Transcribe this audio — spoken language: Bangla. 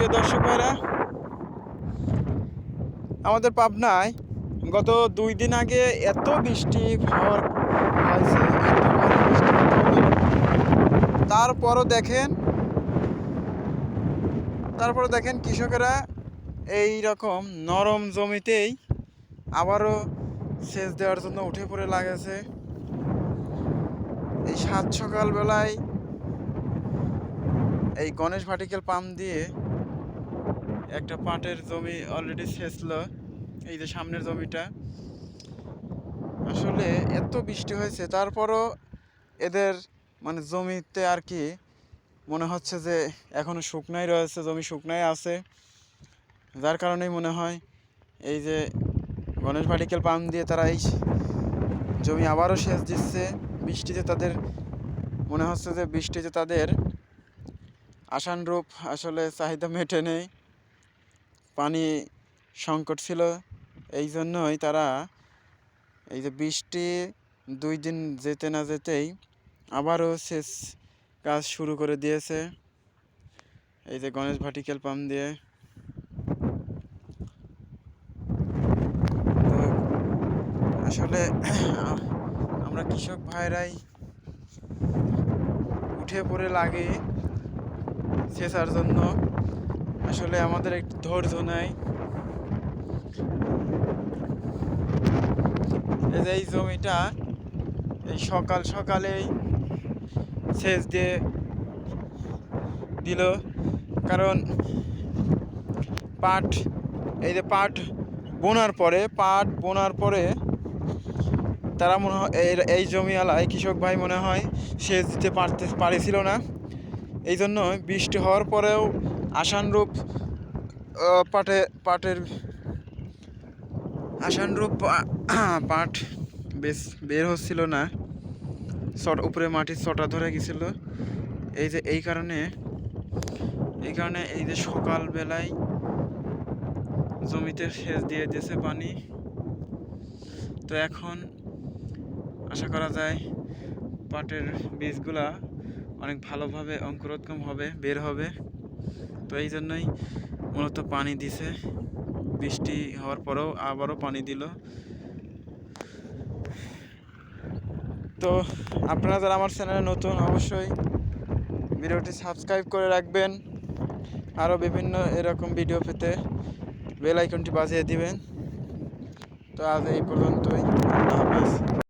প্রিয় দর্শক ভাইরা, আমাদের পাবনায় গত 2 দিন আগে এত বৃষ্টি হওয়ার হয়েছে, এত ভারী বৃষ্টিপাত হলো। তারপরে দেখেন কৃষকেরা এই রকম নরম জমিতেই আবারও সেচ দেওয়ার জন্য উঠে পড়ে লাগেছে। এই সাত সকালবেলায় এই গণেশ ভার্টিক্যাল পাম্প দিয়ে একটা পাটের জমি অলরেডি সেচলো। এই যে সামনের জমিটা, আসলে এত বৃষ্টি হয়েছে তারপরও এদের মানে জমিতে আর কি মনে হচ্ছে যে এখনো শুকনাই রয়েছে, জমি শুকনাই আছে। যার কারণেই মনে হয় এই যে গণেশ ভার্টিক্যাল পাম্প দিয়ে তারা এই জমি আবারও সেচ দিচ্ছে। বৃষ্টিতে তাদের মনে হচ্ছে যে বৃষ্টিতে তাদের আশানুরূপ আসলে চাহিদা মেটে নেই, পানি সংকট ছিল। এই জন্যই তারা এই যে বৃষ্টি 2 দিন যেতে না যেতেই আবারও সেচ কাজ শুরু করে দিয়েছে এই যে গণেশ ভার্টিক্যাল পাম্প দিয়ে। তো আসলে আমরা কৃষক ভাইরাই উঠে পড়ে লাগে সেচার জন্য। আসলে আমাদের একটু ধৈর্য নাই। এই যে এই জমিটা এই সকাল সকালেই সেচ দিয়ে দিল, কারণ পাট এই যে পাট বোনার পরে তারা মনে হয় এই জমিওয়ালায় কৃষক ভাই মনে হয় সেচ দিতে পারেছিল না। এই জন্য বৃষ্টি হওয়ার পরেও আশানুরূপ পাটের আশানুরূপ পাট বের হচ্ছিল না, উপরে মাটির চটা ধরে গেছিল। এই কারণে এই যে সকালবেলায় জমিতে সেচ দিয়ে দিয়েছে পানি। তো এখন আশা করা যায় পাটের বীজগুলা অনেক ভালোভাবে অঙ্কুরোদ্গম হবে, বের হবে। তো এই জন্যই মূলত পানি দিছে, বৃষ্টি হওয়ার পরেও আবারও পানি দিল। তো আপনারা যারা আমার চ্যানেলে নতুন, অবশ্যই ভিডিওটি সাবস্ক্রাইব করে রাখবেন। আরও বিভিন্ন এরকম ভিডিও পেতে বেল আইকনটি বাজিয়ে দিবেন। তো আজ এই পর্যন্তই। আল্লাহ হাফেজ।